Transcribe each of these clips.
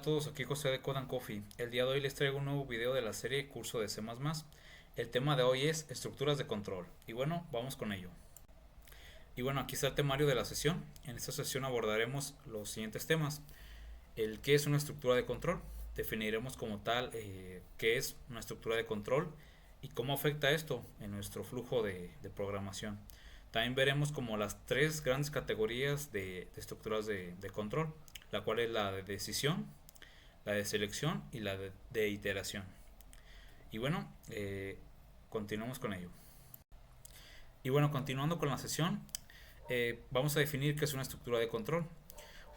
todos, aquí José de Code and Coffee. El día de hoy les traigo un nuevo video de la serie Curso de C++. El tema de hoy es estructuras de control. Y bueno, vamos con ello. Y bueno, aquí está el temario de la sesión. En esta sesión abordaremos los siguientes temas. El qué es una estructura de control. Definiremos como tal qué es una estructura de control y cómo afecta esto en nuestro flujo de programación. También veremos como las tres grandes categorías de estructuras de control, la cual es la de decisión, la de selección y la de iteración. Y bueno, continuamos con ello. Y bueno, continuando con la sesión, vamos a definir qué es una estructura de control.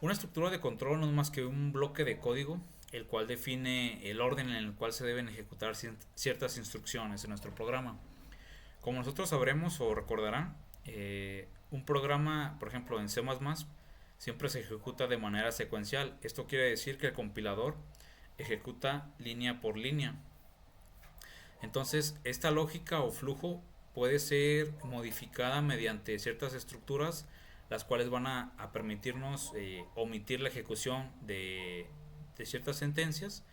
Una estructura de control no es más que un bloque de código, el cual define el orden en el cual se deben ejecutar ciertas instrucciones en nuestro programa. Como nosotros sabremos o recordarán, un programa, por ejemplo en C++, siempre se ejecuta de manera secuencial. Esto quiere decir que el compilador ejecuta línea por línea. Entonces, esta lógica o flujo puede ser modificada mediante ciertas estructuras, las cuales van a permitirnos omitir la ejecución de ciertas sentencias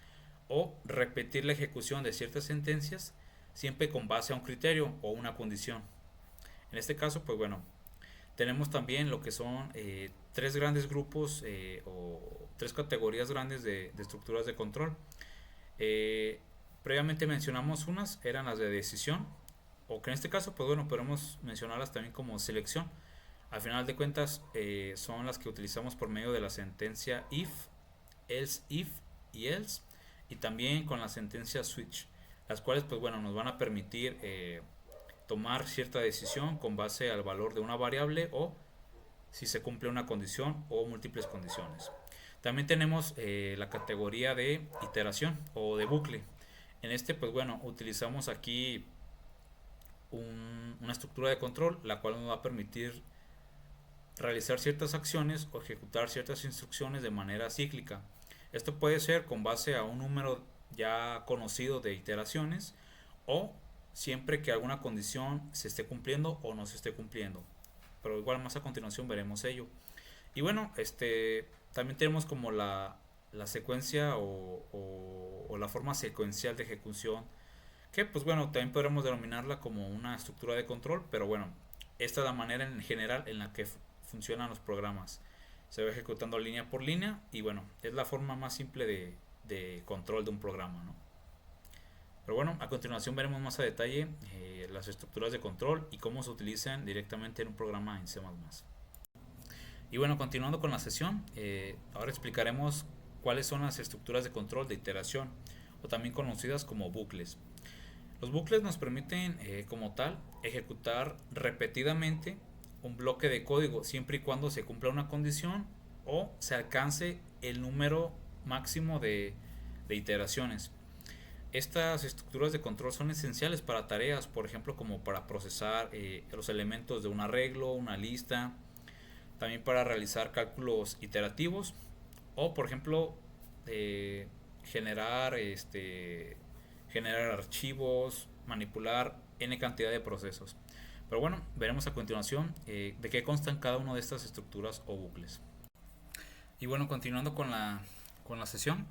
o repetir la ejecución de ciertas sentencias siempre con base a un criterio o una condición. En este caso, pues bueno, tenemos también lo que son tres grandes grupos o tres categorías grandes de estructuras de control. Eh, Previamente mencionamos unas, eran las de decisión, o que en este caso, pues bueno, podemos mencionarlas también como selección. Al final de cuentas, son las que utilizamos por medio de la sentencia if, else if y else, y también con la sentencia switch, las cuales, pues bueno, nos van a permitir tomar cierta decisión con base al valor de una variable o si se cumple una condición o múltiples condiciones. También tenemos la categoría de iteración o de bucle. En este, pues bueno, utilizamos aquí una estructura de control, la cual nos va a permitir realizar ciertas acciones o ejecutar ciertas instrucciones de manera cíclica. Esto puede ser con base a un número ya conocido de iteraciones o siempre que alguna condición se esté cumpliendo o no se esté cumpliendo. Pero igual más a continuación veremos ello. Y bueno, también tenemos como la secuencia o la forma secuencial de ejecución, que pues bueno, también podremos denominarla como una estructura de control, pero bueno, esta es la manera en general en la que funcionan los programas. Se va ejecutando línea por línea y bueno, es la forma más simple de control de un programa, ¿no? Pero bueno, a continuación veremos más a detalle las estructuras de control y cómo se utilizan directamente en un programa en C++. Y bueno, continuando con la sesión, ahora explicaremos cuáles son las estructuras de control de iteración o también conocidas como bucles. Los bucles nos permiten como tal ejecutar repetidamente un bloque de código siempre y cuando se cumpla una condición o se alcance el número máximo de iteraciones. Estas estructuras de control son esenciales para tareas, por ejemplo, como para procesar los elementos de un arreglo, una lista, también para realizar cálculos iterativos o, por ejemplo, generar, generar archivos, manipular n cantidad de procesos. Pero bueno, veremos a continuación de qué constan cada una de estas estructuras o bucles. Y bueno, continuando con la sesión,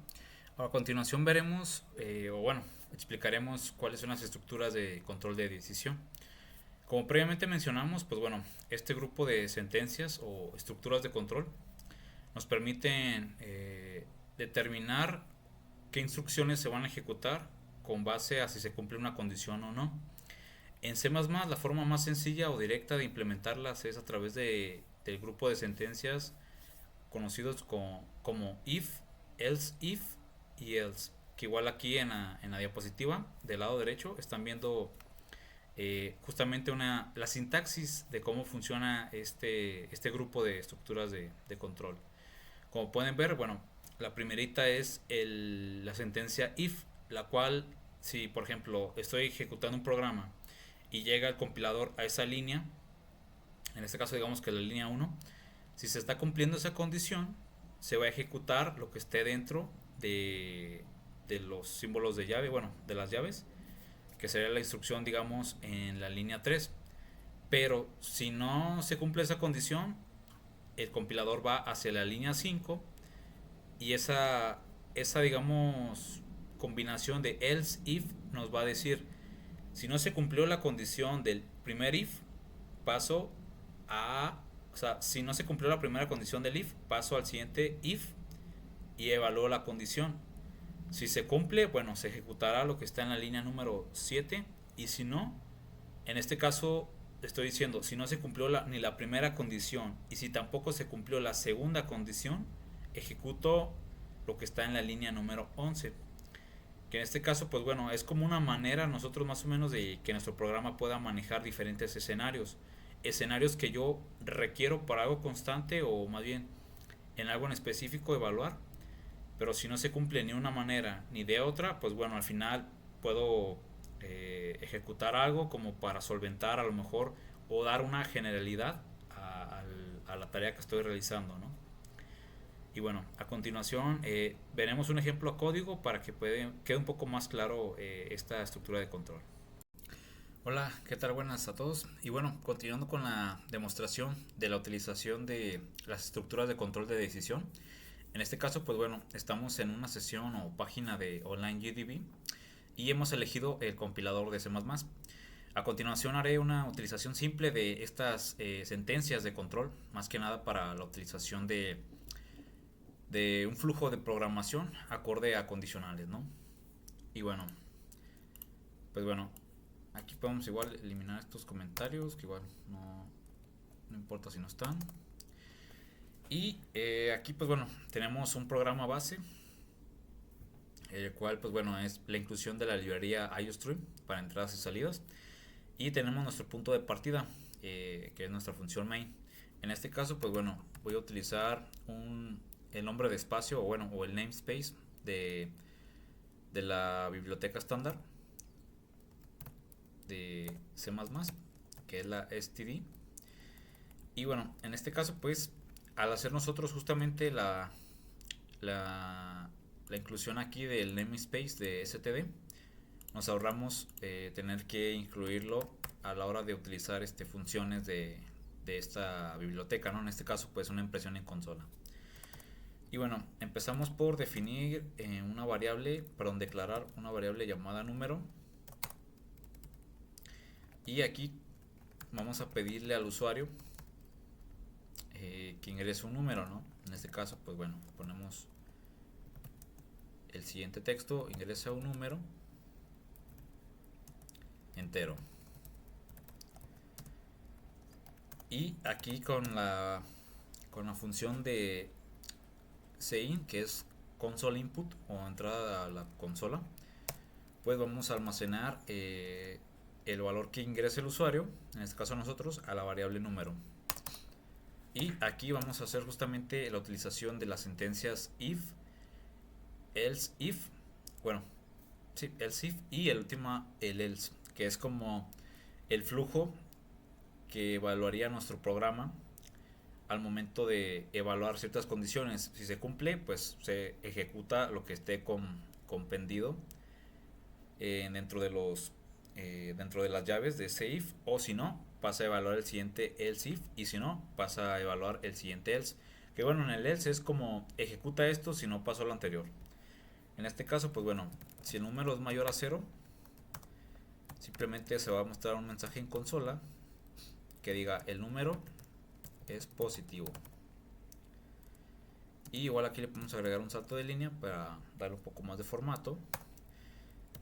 a continuación veremos, o bueno, explicaremos cuáles son las estructuras de control de decisión. Como previamente mencionamos, pues bueno, este grupo de sentencias o estructuras de control nos permiten determinar qué instrucciones se van a ejecutar con base a si se cumple una condición o no. En C++, la forma más sencilla o directa de implementarlas es a través del grupo de sentencias conocidos como if, else if y else, que igual aquí en la diapositiva del lado derecho están viendo justamente la sintaxis de cómo funciona este grupo de estructuras de control. Como pueden ver, bueno, la primerita es la sentencia if, la cual si por ejemplo estoy ejecutando un programa y llega el compilador a esa línea, en este caso digamos que la línea 1, si se está cumpliendo esa condición, se va a ejecutar lo que esté dentro de los símbolos de llave, bueno, de las llaves, que sería la instrucción, digamos, en la línea 3. Pero si no se cumple esa condición, el compilador va hacia la línea 5 y esa, digamos, combinación de else if nos va a decir, si no se cumplió la condición del primer if, paso o sea, si no se cumplió la primera condición del if, paso al siguiente if y evalúo la condición. Si se cumple, bueno, se ejecutará lo que está en la línea número 7, y si no, en este caso estoy diciendo, si no se cumplió ni la primera condición y si tampoco se cumplió la segunda condición, ejecuto lo que está en la línea número 11. Que en este caso, pues bueno, es como una manera nosotros más o menos de que nuestro programa pueda manejar diferentes escenarios. Escenarios que yo requiero para algo constante o más bien en algo en específico evaluar. Pero si no se cumple ni una manera ni de otra, pues bueno, al final puedo ejecutar algo como para solventar a lo mejor o dar una generalidad a la tarea que estoy realizando, ¿no? Y bueno, a continuación veremos un ejemplo a código para que quede un poco más claro esta estructura de control. Hola, ¿qué tal? Buenas a todos. Y bueno, continuando con la demostración de la utilización de las estructuras de control de decisión. En este caso, pues bueno, estamos en una sesión o página de OnlineGDB y hemos elegido el compilador de C++. A continuación haré una utilización simple de estas sentencias de control, más que nada para la utilización de un flujo de programación acorde a condicionales, ¿no? Y bueno, pues bueno, aquí podemos igual eliminar estos comentarios, que igual no importa si no están. Y aquí pues bueno, tenemos un programa base, el cual pues bueno es la inclusión de la librería IOStream para entradas y salidas. Y tenemos nuestro punto de partida, que es nuestra función main. En este caso pues bueno, voy a utilizar el nombre de espacio o el namespace de la biblioteca estándar de C++, que es la std. Y bueno, en este caso pues al hacer nosotros justamente la inclusión aquí del namespace de std, nos ahorramos tener que incluirlo a la hora de utilizar funciones de esta biblioteca, ¿no? En este caso pues una impresión en consola. Y bueno, empezamos por definir una variable, perdón, declarar una variable llamada número. Y aquí vamos a pedirle al usuario que ingrese un número, ¿no? En este caso, pues bueno, ponemos el siguiente texto, ingresa un número entero. Y aquí con la función de sein, que es console input o entrada a la consola, pues vamos a almacenar el valor que ingrese el usuario, en este caso nosotros, a la variable número. Y aquí vamos a hacer justamente la utilización de las sentencias if, else if, bueno, sí, else if y el último el else, que es como el flujo que evaluaría nuestro programa al momento de evaluar ciertas condiciones. Si se cumple, pues se ejecuta lo que esté compendido dentro de las llaves de ese if, o si no, pasa a evaluar el siguiente else if, y si no, pasa a evaluar el siguiente else. Que bueno, en el else es como ejecuta esto si no pasó lo anterior. En este caso, pues bueno, si el número es mayor a 0, simplemente se va a mostrar un mensaje en consola que diga el número es positivo. Y igual aquí le podemos agregar un salto de línea para darle un poco más de formato.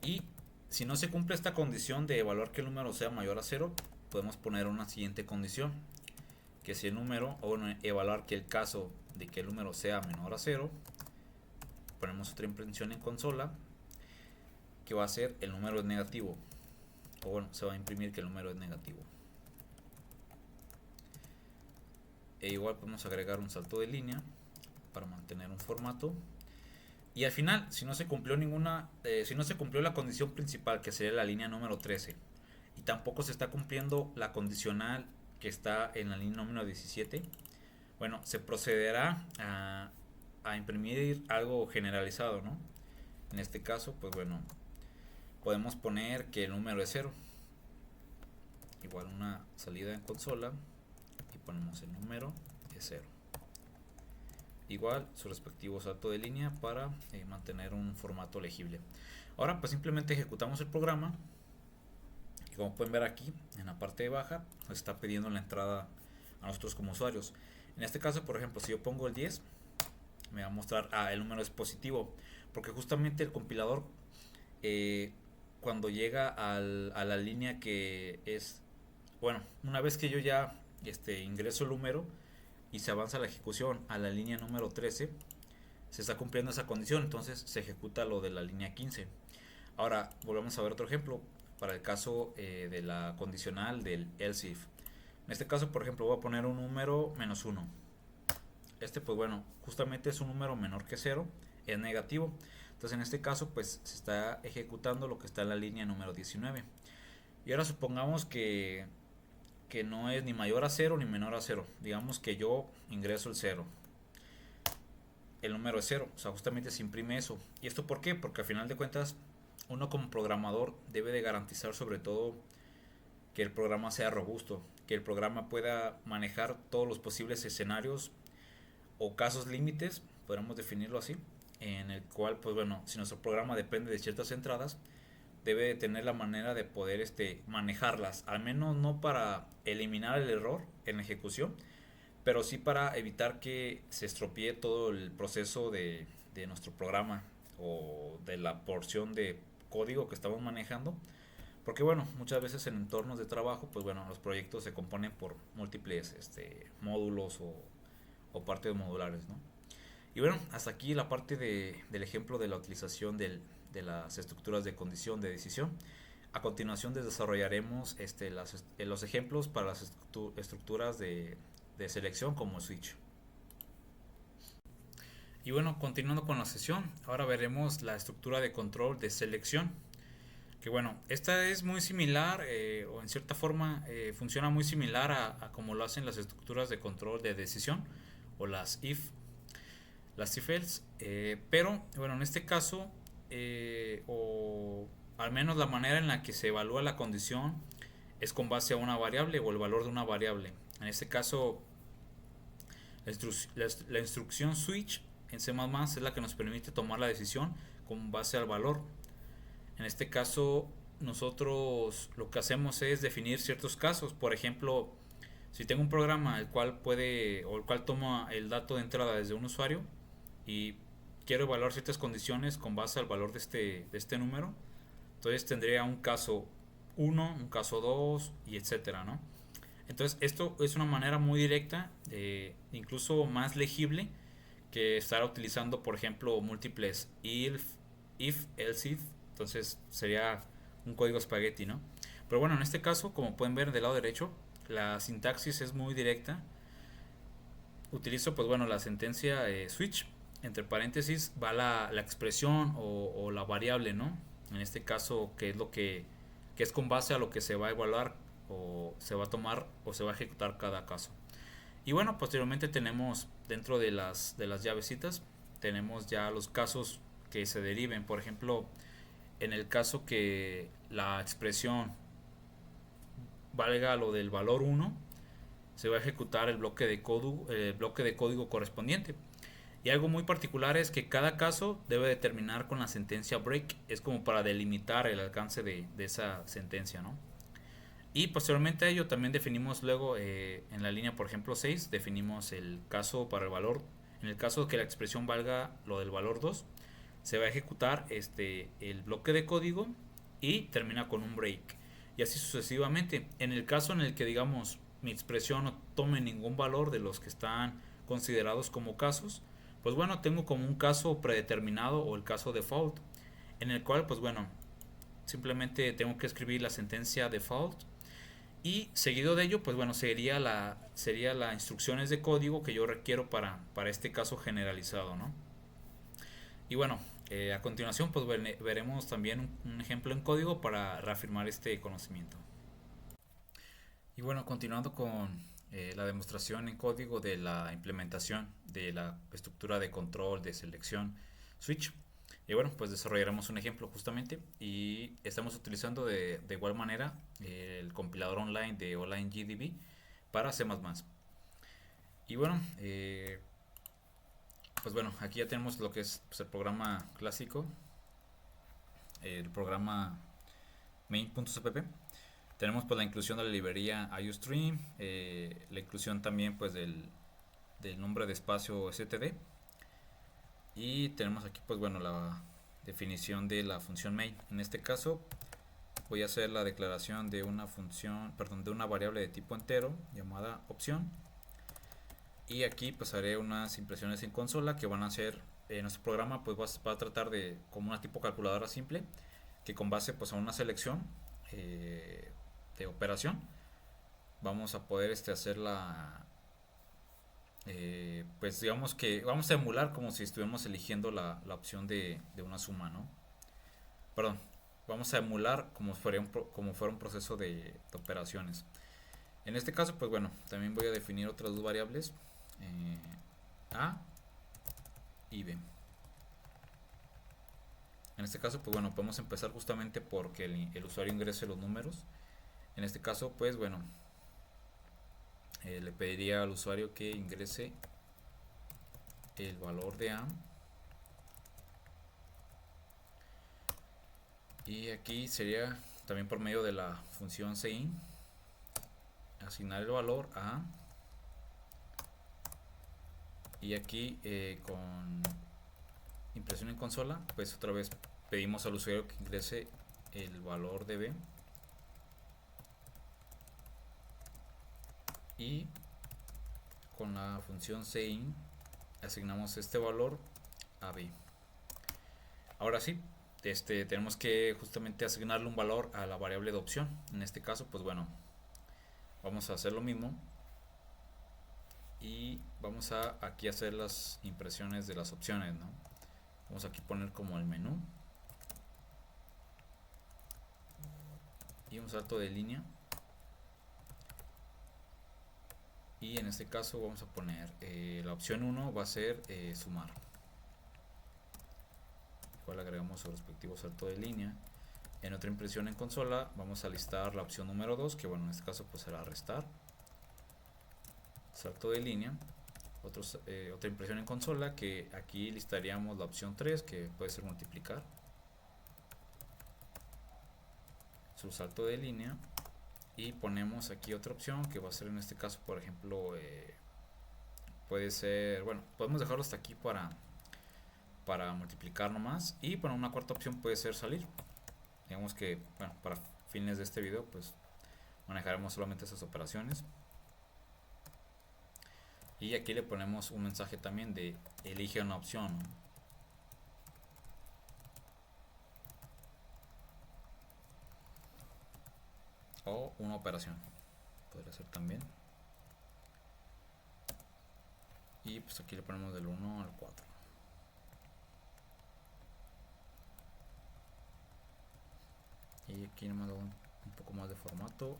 Y si no se cumple esta condición de evaluar que el número sea mayor a 0, podemos poner una siguiente condición, que si el número, o bueno, evaluar que el caso de que el número sea menor a 0, ponemos otra impresión en consola que va a ser el número es negativo, o bueno, se va a imprimir que el número es negativo. E igual podemos agregar un salto de línea para mantener un formato. Y al final, si no se cumplió si no se cumplió la condición principal, que sería la línea número 13, y tampoco se está cumpliendo la condicional que está en la línea número 17, bueno, se procederá a imprimir algo generalizado, ¿no? En este caso, pues bueno, podemos poner que el número es 0. Igual una salida en consola y ponemos el número es 0. igual su respectivo salto de línea para mantener un formato legible. Ahora pues simplemente ejecutamos el programa y como pueden ver aquí en la parte de baja nos está pidiendo la entrada a nosotros como usuarios. En este caso, por ejemplo, si yo pongo el 10, me va a mostrar, el número es positivo, porque justamente el compilador, eh, cuando llega a la línea que es, bueno, una vez que yo ya ingreso el número y se avanza la ejecución a la línea número 13, se está cumpliendo esa condición, entonces se ejecuta lo de la línea 15. Ahora volvemos a ver otro ejemplo para el caso de la condicional del else if. En este caso, por ejemplo, voy a poner un número menos 1. Pues bueno, justamente es un número menor que 0, es negativo. Entonces en este caso pues se está ejecutando lo que está en la línea número 19. Y ahora supongamos que no es ni mayor a 0 ni menor a 0. Digamos que yo ingreso el 0. El número es 0, o sea, justamente se imprime eso. ¿Y esto por qué? Porque al final de cuentas uno como programador debe de garantizar sobre todo que el programa sea robusto, que el programa pueda manejar todos los posibles escenarios o casos límites, podríamos definirlo así, en el cual, pues bueno, si nuestro programa depende de ciertas entradas, debe de tener la manera de poder manejarlas, al menos no para eliminar el error en la ejecución, pero sí para evitar que se estropee todo el proceso de nuestro programa o de la porción de código que estamos manejando. Porque bueno, muchas veces en entornos de trabajo, pues bueno, los proyectos se componen por múltiples módulos o partes modulares, ¿no? Y bueno, hasta aquí la parte del ejemplo de la utilización de las estructuras de condición de decisión. A continuación desarrollaremos los ejemplos para las estructuras de selección como switch. Y bueno, continuando con la sesión, ahora veremos la estructura de control de selección. Que bueno, esta es muy similar o en cierta forma funciona muy similar a como lo hacen las estructuras de control de decisión o las if else, pero bueno, en este caso o al menos la manera en la que se evalúa la condición es con base a una variable o el valor de una variable. En este caso la instrucción switch en C++ es la que nos permite tomar la decisión con base al valor. En este caso nosotros lo que hacemos es definir ciertos casos. Por ejemplo, si tengo un programa el cual toma el dato de entrada desde un usuario y quiero evaluar ciertas condiciones con base al valor de este número, entonces tendría un caso 1, un caso 2 y etcétera, ¿no? Entonces esto es una manera muy directa, incluso más legible que estar utilizando, por ejemplo, múltiples if, else if. Entonces sería un código espagueti, ¿no? Pero bueno, en este caso, como pueden ver del lado derecho, la sintaxis es muy directa. Utilizo, pues bueno, la sentencia switch. Entre paréntesis va la expresión o la variable, ¿no? En este caso, que es que es con base a lo que se va a evaluar o se va a tomar o se va a ejecutar cada caso. Y bueno, posteriormente tenemos dentro de las llavecitas, tenemos ya los casos que se deriven. Por ejemplo, en el caso que la expresión valga lo del valor 1, se va a ejecutar el bloque de código correspondiente. Y algo muy particular es que cada caso debe de terminar con la sentencia break. Es como para delimitar el alcance de esa sentencia, ¿no? Y posteriormente a ello también definimos luego en la línea, por ejemplo, 6, definimos el caso para el valor. En el caso de que la expresión valga lo del valor 2, se va a ejecutar el bloque de código y termina con un break. Y así sucesivamente. En el caso en el que, digamos, mi expresión no tome ningún valor de los que están considerados como casos, pues bueno, tengo como un caso predeterminado o el caso default, en el cual, pues bueno, simplemente tengo que escribir la sentencia default y seguido de ello, pues bueno, sería la instrucciones de código que yo requiero para este caso generalizado, ¿no? Y bueno, a continuación pues veremos también un ejemplo en código para reafirmar este conocimiento. Y bueno, continuando con la demostración en código de la implementación de la estructura de control de selección switch. Y bueno, pues desarrollaremos un ejemplo justamente y estamos utilizando de igual manera el compilador online de OnlineGDB para C++. Y bueno, Pues bueno, aquí ya tenemos lo que es pues, el programa clásico, el programa main.cpp. Tenemos pues la inclusión de la librería IOStream, la inclusión también pues del nombre de espacio std, y tenemos aquí pues bueno la definición de la función main. En este caso voy a hacer la declaración de una función, perdón, de una variable de tipo entero llamada opción, y aquí pues haré unas impresiones en consola que van a ser, nuestro programa pues va a tratar de como una tipo calculadora simple, que con base pues a una selección de operación vamos a poder hacer la, pues digamos que vamos a emular como si estuviéramos eligiendo la opción de una suma, ¿no? Perdón, vamos a emular como fuera un proceso de operaciones. En este caso, pues bueno, también voy a definir otras dos variables, A y B. En este caso, pues bueno, podemos empezar justamente porque el usuario ingrese los números. En este caso, pues bueno, le pediría al usuario que ingrese el valor de A, y aquí sería también por medio de la función cin asignar el valor a A, y aquí con impresión en consola pues otra vez pedimos al usuario que ingrese el valor de B, y con la función cin asignamos este valor a B. Ahora sí, tenemos que justamente asignarle un valor a la variable de opción. En este caso, pues bueno, vamos a hacer lo mismo y vamos a aquí hacer las impresiones de las opciones, ¿no? Vamos aquí a poner como el menú y un salto de línea, y en este caso vamos a poner la opción 1 va a ser sumar, igual agregamos su respectivo salto de línea. En otra impresión en consola vamos a listar la opción número 2, que bueno, en este caso pues será restar, salto de línea. Otra impresión en consola, que aquí listaríamos la opción 3, que puede ser multiplicar, su salto de línea, y ponemos aquí otra opción que va a ser en este caso, por ejemplo, puede ser, bueno, podemos dejarlo hasta aquí para multiplicar nomás, y bueno, una cuarta opción puede ser salir. Digamos que, bueno, para fines de este video pues manejaremos solamente esas operaciones. Y aquí le ponemos un mensaje también de elige una opción, ¿no? O una operación, podría ser también. Y pues aquí le ponemos del 1 al 4. Y aquí nomás le doy un poco más de formato.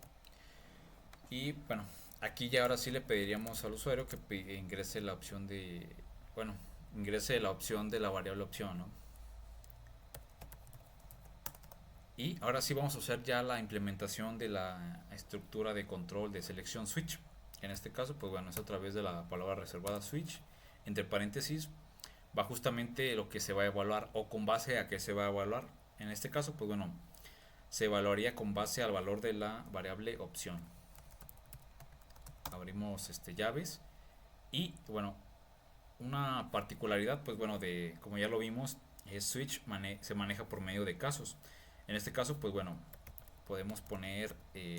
Y bueno, aquí ya ahora sí le pediríamos al usuario que ingrese la opción de, bueno, ingrese la opción de la variable opción, ¿no? Y ahora sí vamos a usar ya la implementación de la estructura de control de selección switch. En este caso, pues bueno, es a través de la palabra reservada switch, entre paréntesis, va justamente lo que se va a evaluar o con base a qué se va a evaluar. En este caso, pues bueno, se evaluaría con base al valor de la variable opción. Abrimos llaves, y bueno, una particularidad pues bueno de como ya lo vimos es switch se maneja por medio de casos. En este caso pues bueno, podemos poner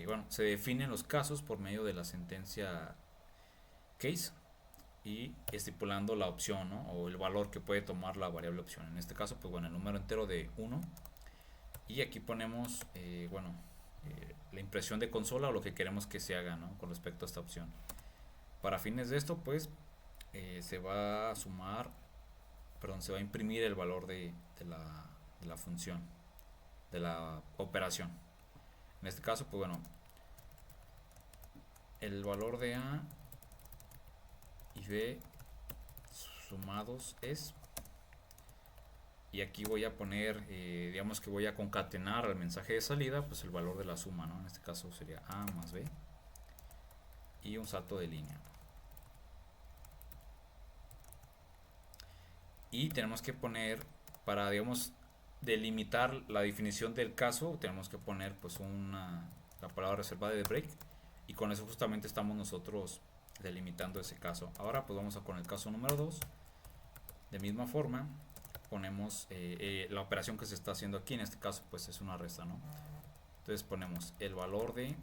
bueno, se definen los casos por medio de la sentencia case y estipulando la opción, ¿no? O el valor que puede tomar la variable opción. En este caso pues bueno, el número entero de 1, y aquí ponemos bueno, la impresión de consola o lo que queremos que se haga, ¿no? Con respecto a esta opción. Para fines de esto pues se va a sumar, perdón, se va a imprimir el valor de la función, de la operación. En este caso pues bueno, el valor de A y B sumados es, y aquí voy a poner digamos que voy a concatenar al mensaje de salida pues el valor de la suma, ¿no? En este caso sería A más B, y un salto de línea. y tenemos que poner, para digamos delimitar la definición del caso, tenemos que poner pues la palabra reservada de break, y con eso justamente estamos nosotros delimitando ese caso. Ahora pues vamos a con el caso número 2. De misma forma ponemos la operación que se está haciendo aquí, en este caso pues es una resta, ¿no? Entonces ponemos el valor de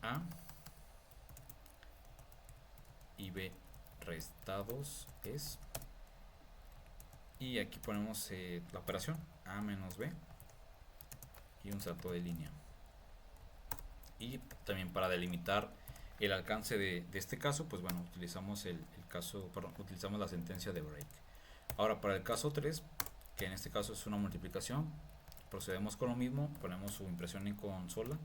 A y B restados es, y aquí ponemos la operación A menos B y un salto de línea. Y también para delimitar el alcance de este caso, pues bueno, utilizamos utilizamos la sentencia de break. Ahora para el caso 3, que en este caso es una multiplicación, procedemos con lo mismo, ponemos su impresión en consola,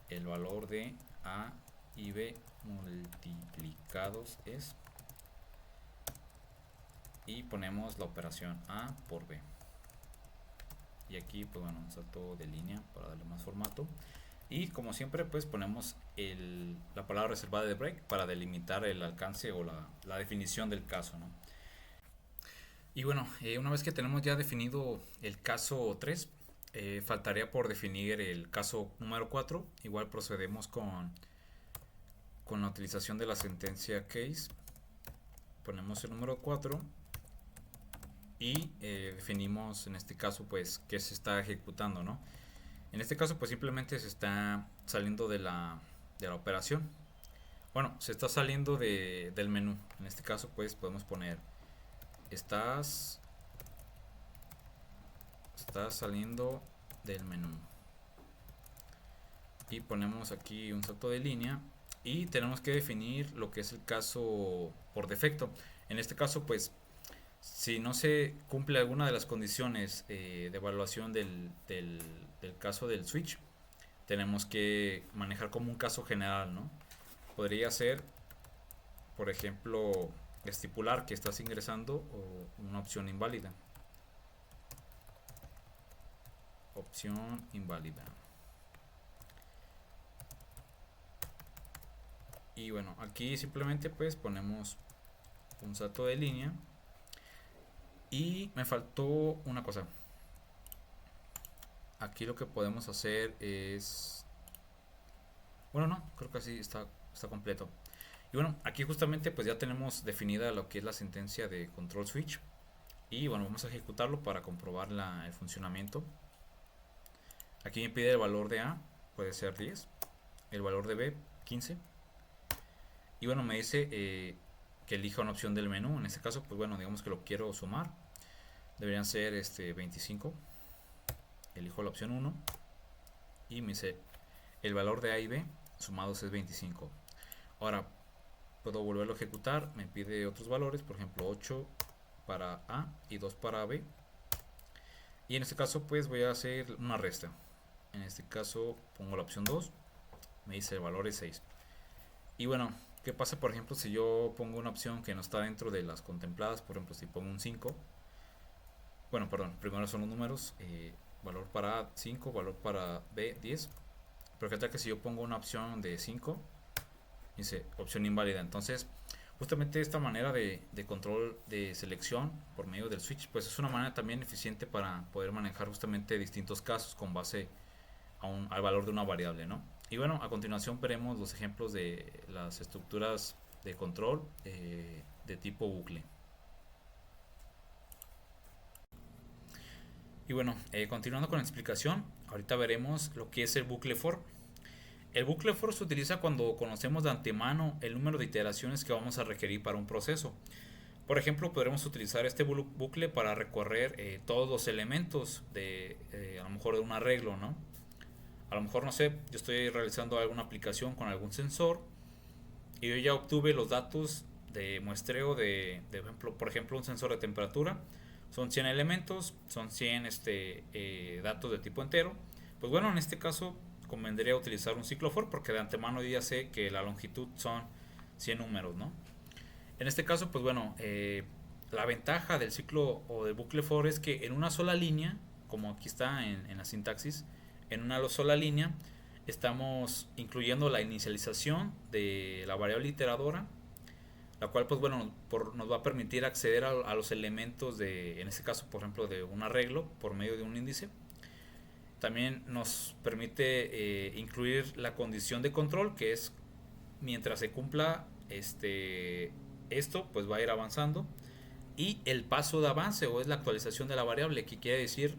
el valor de A y B multiplicados es, y ponemos la operación A por B. Y aquí pues bueno, un salto de línea para darle más formato. Y como siempre pues ponemos la palabra reservada de break para delimitar el alcance o la definición del caso, ¿no? Y bueno, una vez que tenemos ya definido el caso 3, faltaría por definir el caso número 4. Igual procedemos con la utilización de la sentencia case. Ponemos el número 4 y definimos en este caso pues qué se está ejecutando, ¿no? En este caso pues simplemente se está saliendo de la operación. Bueno, se está saliendo del menú. En este caso pues podemos poner estás saliendo del menú, y ponemos aquí un salto de línea y tenemos que definir lo que es el caso por defecto. En este caso pues si no se cumple alguna de las condiciones de evaluación del caso del switch, tenemos que manejar como un caso general, ¿no? Podría ser, por ejemplo, estipular que estás ingresando o una opción inválida. Opción inválida. Y bueno, aquí simplemente pues ponemos un salto de línea. Y me faltó una cosa. Aquí lo que podemos hacer es... Bueno, no, creo que así está completo. Y bueno, aquí justamente pues ya tenemos definida lo que es la sentencia de control switch. Y bueno, vamos a ejecutarlo para comprobar el funcionamiento. Aquí me pide el valor de A, puede ser 10. El valor de B, 15. Y bueno, me dice que elija una opción del menú. En este caso, pues bueno, digamos que lo quiero sumar. Deberían ser 25. Elijo la opción 1 y me dice el valor de A y B sumados es 25. Ahora puedo volverlo a ejecutar, me pide otros valores, por ejemplo 8 para A y 2 para B, y en este caso pues voy a hacer una resta. En este caso pongo la opción 2, me dice el valor es 6. Y bueno, ¿qué pasa por ejemplo si yo pongo una opción que no está dentro de las contempladas? Por ejemplo, si pongo un 5, bueno, perdón, primero son los números, valor para A 5, valor para B 10. Pero que tal que si yo pongo una opción de 5, dice opción inválida. Entonces justamente esta manera de control de selección por medio del switch pues es una manera también eficiente para poder manejar justamente distintos casos con base al valor de una variable, ¿no? Y bueno, a continuación veremos los ejemplos de las estructuras de control de tipo bucle. Y bueno, continuando con la explicación, ahorita veremos lo que es el bucle for. El bucle for se utiliza cuando conocemos de antemano el número de iteraciones que vamos a requerir para un proceso. Por ejemplo, podremos utilizar este bucle para recorrer todos los elementos a lo mejor de un arreglo, ¿no? A lo mejor, no sé, yo estoy realizando alguna aplicación con algún sensor y yo ya obtuve los datos de muestreo por ejemplo, un sensor de temperatura. Son 100 elementos, son 100 datos de tipo entero. Pues bueno, en este caso convendría utilizar un ciclo for porque de antemano yo ya sé que la longitud son 100 números, ¿no? En este caso, pues bueno, la ventaja del ciclo o del bucle for es que en una sola línea, como aquí está en la sintaxis, en una sola línea, estamos incluyendo la inicialización de la variable iteradora, la cual pues bueno nos va a permitir acceder a los elementos de, en este caso por ejemplo de un arreglo por medio de un índice. También nos permite incluir la condición de control, que es mientras se cumpla esto pues va a ir avanzando, y el paso de avance o es la actualización de la variable, que quiere decir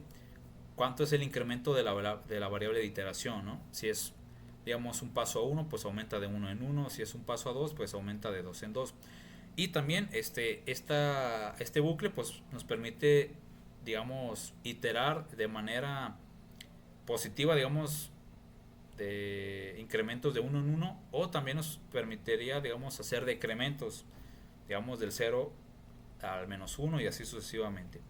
cuánto es el incremento de la variable de iteración, ¿no? Si es, digamos, un paso a uno, pues aumenta de uno en uno. Si es un paso a dos, pues aumenta de dos en dos. Y también este bucle pues nos permite, digamos, iterar de manera positiva, digamos, de incrementos de uno en uno, o también nos permitiría, digamos, hacer decrementos, digamos, del cero al menos uno y así sucesivamente.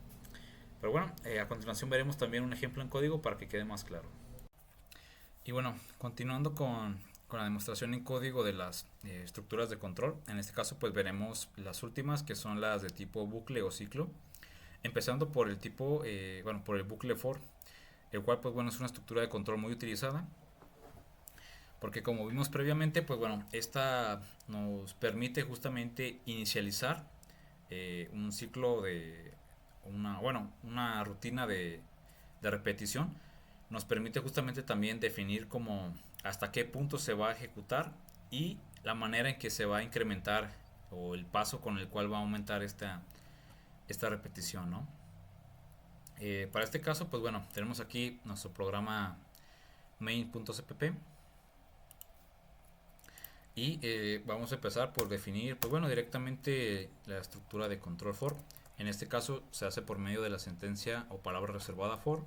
Pero bueno, a continuación veremos también un ejemplo en código para que quede más claro. Y bueno, continuando con la demostración en código de las estructuras de control, en este caso pues veremos las últimas, que son las de tipo bucle o ciclo, empezando por el tipo, por el bucle for, el cual pues bueno es una estructura de control muy utilizada, porque como vimos previamente, pues bueno, esta nos permite justamente inicializar un ciclo de una rutina de repetición. Nos permite justamente también definir como hasta qué punto se va a ejecutar y la manera en que se va a incrementar o el paso con el cual va a aumentar esta repetición, ¿no? Para este caso, pues bueno, tenemos aquí nuestro programa main.cpp y vamos a empezar por definir, pues bueno, directamente la estructura de control for. En este caso se hace por medio de la sentencia o palabra reservada for.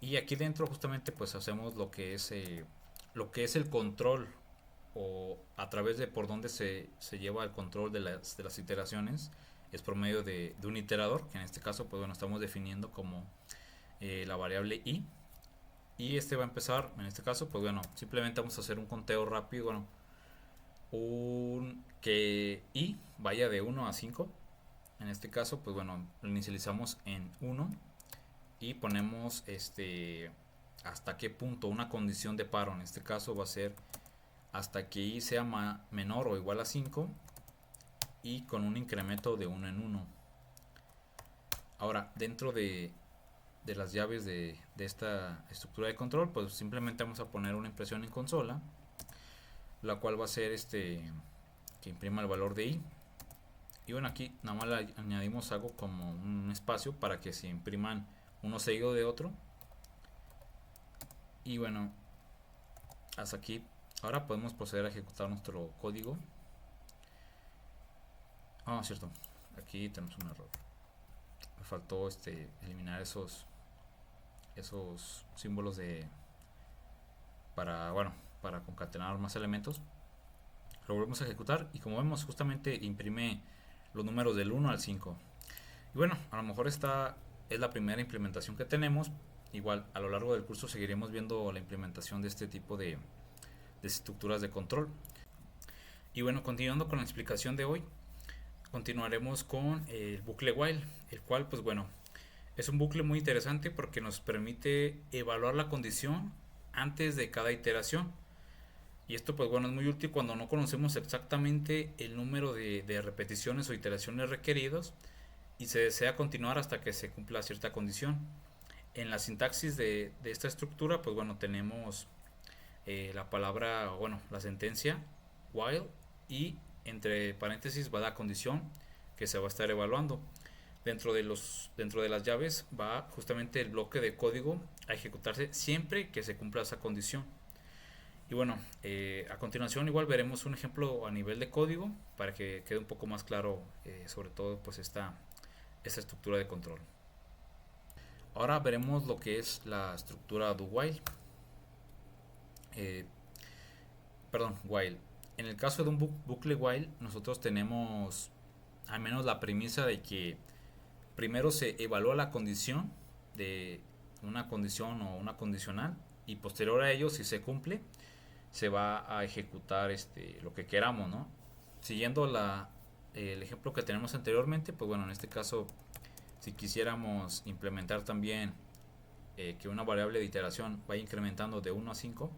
Y aquí dentro justamente pues hacemos lo que es el control, o a través de por donde se lleva el control de las iteraciones, es por medio de un iterador, que en este caso pues bueno estamos definiendo como la variable i. Y este va a empezar, en este caso pues bueno, simplemente vamos a hacer un conteo rápido, bueno, que i vaya de 1 a 5. En este caso pues bueno, lo inicializamos en 1 y ponemos hasta qué punto, una condición de paro. En este caso va a ser hasta que i sea menor o igual a 5 y con un incremento de 1 en 1. Ahora, dentro de las llaves de esta estructura de control, pues simplemente vamos a poner una impresión en consola, la cual va a ser que imprima el valor de i. Y bueno, aquí nada más le añadimos algo como un espacio para que se impriman uno seguido de otro. Y bueno, hasta aquí. Ahora podemos proceder a ejecutar nuestro código. Cierto, aquí tenemos un error. Me faltó eliminar esos símbolos para concatenar más elementos. Lo volvemos a ejecutar y como vemos justamente imprime los números del 1 al 5. Y bueno, a lo mejor esta es la primera implementación que tenemos. Igual a lo largo del curso seguiremos viendo la implementación de este tipo de estructuras de control. Y bueno, continuando con la explicación de hoy, continuaremos con el bucle while, el cual pues bueno es un bucle muy interesante porque nos permite evaluar la condición antes de cada iteración. Y esto pues bueno es muy útil cuando no conocemos exactamente el número de repeticiones o iteraciones requeridos y se desea continuar hasta que se cumpla cierta condición. En la sintaxis de esta estructura pues bueno tenemos la palabra, la sentencia while, y entre paréntesis va la condición que se va a estar evaluando. Dentro de las llaves va justamente el bloque de código a ejecutarse siempre que se cumpla esa condición. Y bueno, a continuación igual veremos un ejemplo a nivel de código para que quede un poco más claro sobre todo pues esta estructura de control. Ahora veremos lo que es la estructura do while. While. En el caso de un bucle while, nosotros tenemos al menos la premisa de que primero se evalúa la condición de una condición o una condicional y posterior a ello, si se cumple, se va a ejecutar lo que queramos, ¿no? Siguiendo el ejemplo que tenemos anteriormente, pues bueno, en este caso, si quisiéramos implementar también que una variable de iteración vaya incrementando de 1 a 5,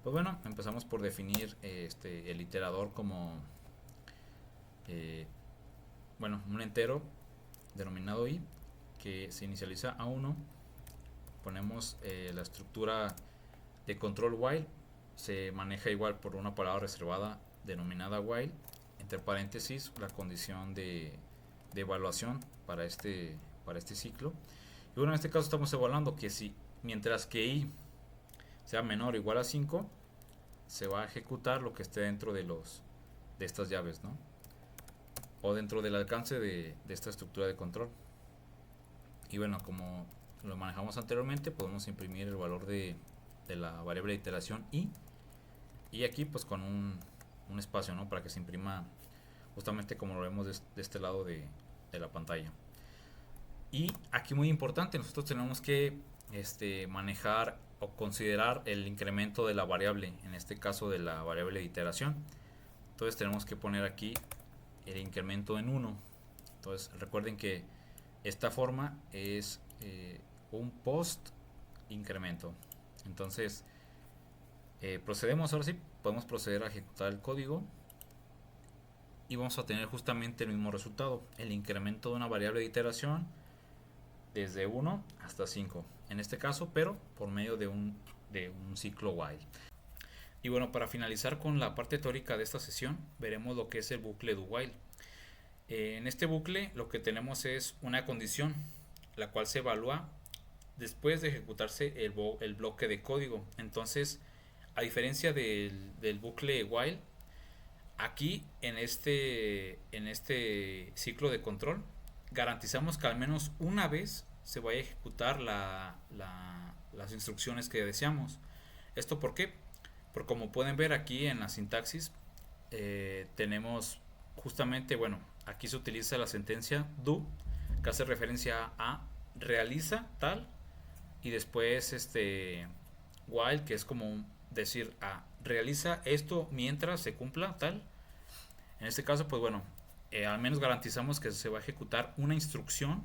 Pues bueno, empezamos por definir el iterador como eh, bueno, un entero denominado i que se inicializa a 1. Ponemos la estructura de control while, se maneja igual por una palabra reservada denominada while, entre paréntesis la condición de evaluación para este ciclo. Y bueno, en este caso estamos evaluando que si mientras que i sea menor o igual a 5, se va a ejecutar lo que esté dentro de estas llaves, ¿no? O dentro del alcance de esta estructura de control. Y bueno, como lo manejamos anteriormente, podemos imprimir el valor de la variable de iteración y aquí pues con un espacio, ¿no? Para que se imprima justamente como lo vemos de este lado de la pantalla. Y aquí muy importante, nosotros tenemos que manejar o considerar el incremento de la variable, en este caso de la variable de iteración. Entonces tenemos que poner aquí el incremento en 1. Entonces recuerden que esta forma es un post incremento. Entonces procedemos, ahora sí, podemos proceder a ejecutar el código y vamos a tener justamente el mismo resultado, el incremento de una variable de iteración desde 1 hasta 5 en este caso, pero por medio de un ciclo while. Y bueno, para finalizar con la parte teórica de esta sesión, veremos lo que es el bucle do while. En este bucle lo que tenemos es una condición, la cual se evalúa después de ejecutarse el bloque de código. Entonces, a diferencia del bucle while, aquí en este ciclo de control, garantizamos que al menos una vez se vaya a ejecutar las instrucciones que deseamos. ¿Esto por qué? Porque como pueden ver aquí en la sintaxis, tenemos justamente, bueno, aquí se utiliza la sentencia do, que hace referencia a realiza tal, y después while, que es como decir realiza esto mientras se cumpla tal. En este caso, pues bueno, al menos garantizamos que se va a ejecutar una instrucción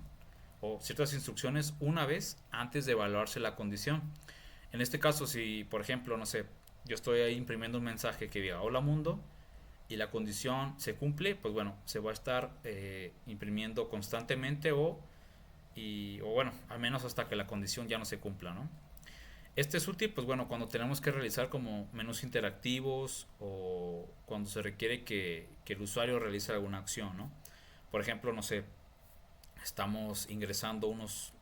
o ciertas instrucciones una vez antes de evaluarse la condición. En este caso, si por ejemplo, no sé, yo estoy ahí imprimiendo un mensaje que diga hola mundo y la condición se cumple, pues bueno, se va a estar imprimiendo constantemente o bueno, al menos hasta que la condición ya no se cumpla, ¿no? Este es útil, pues bueno, cuando tenemos que realizar como menús interactivos o cuando se requiere que el usuario realice alguna acción, ¿no? Por ejemplo, no sé, estamos ingresando unos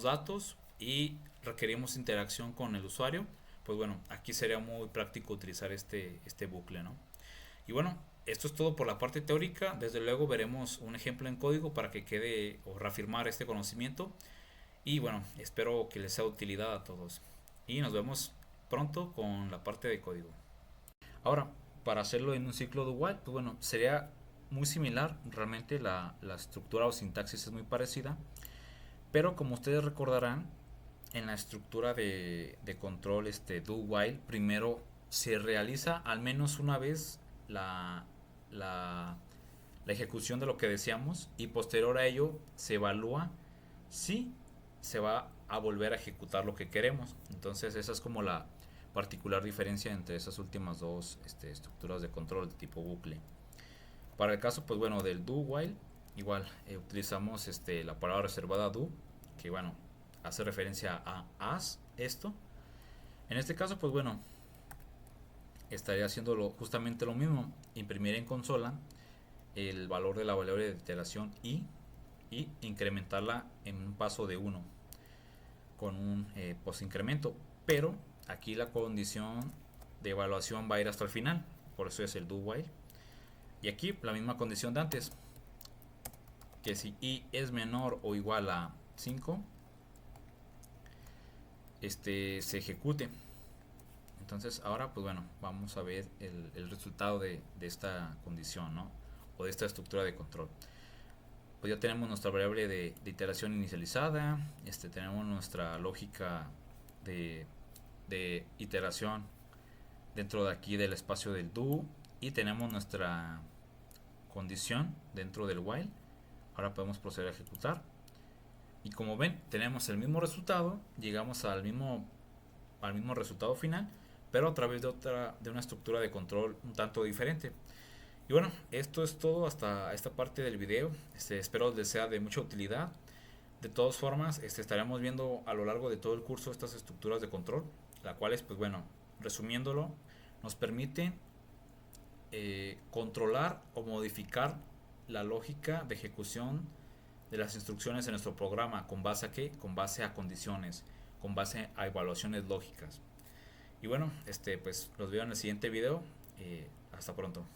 datos y requerimos interacción con el usuario, pues bueno, aquí sería muy práctico utilizar este bucle, ¿no? Y bueno, esto es todo por la parte teórica. Desde luego veremos un ejemplo en código para que quede o reafirmar este conocimiento. Y bueno, espero que les sea de utilidad a todos. Y nos vemos pronto con la parte de código. Ahora, para hacerlo en un ciclo do while, pues bueno, sería muy similar. Realmente la estructura o sintaxis es muy parecida. Pero como ustedes recordarán, en la estructura de control do while, primero se realiza al menos una vez la ejecución de lo que deseamos y posterior a ello se evalúa si se va a volver a ejecutar lo que queremos. Entonces esa es como la particular diferencia entre esas últimas dos estructuras de control de tipo bucle. Para el caso, pues bueno, del do while, igual utilizamos la palabra reservada do, que bueno, hace referencia a as, esto. En este caso, pues bueno, estaría haciendo justamente lo mismo, imprimir en consola el valor de la variable de iteración y incrementarla en un paso de 1 con un post incremento, pero aquí la condición de evaluación va a ir hasta el final, por eso es el do while. Y aquí la misma condición de antes, que si i es menor o igual a 5, se ejecute. Entonces ahora pues bueno, vamos a ver el resultado de esta condición, ¿no? O de esta estructura de control. Pues ya tenemos nuestra variable de iteración inicializada, tenemos nuestra lógica de iteración dentro de aquí del espacio del do y tenemos nuestra condición dentro del while. Ahora podemos proceder a ejecutar y como ven tenemos el mismo resultado, llegamos al mismo resultado final, pero a través de una estructura de control un tanto diferente. Y bueno, esto es todo hasta esta parte del video. Espero les sea de mucha utilidad. De todas formas, estaremos viendo a lo largo de todo el curso estas estructuras de control, las cuales, pues bueno, resumiéndolo, nos permiten controlar o modificar la lógica de ejecución de las instrucciones en nuestro programa. ¿Con base a qué? Con base a condiciones, con base a evaluaciones lógicas. Y bueno, pues los veo en el siguiente video. Hasta pronto.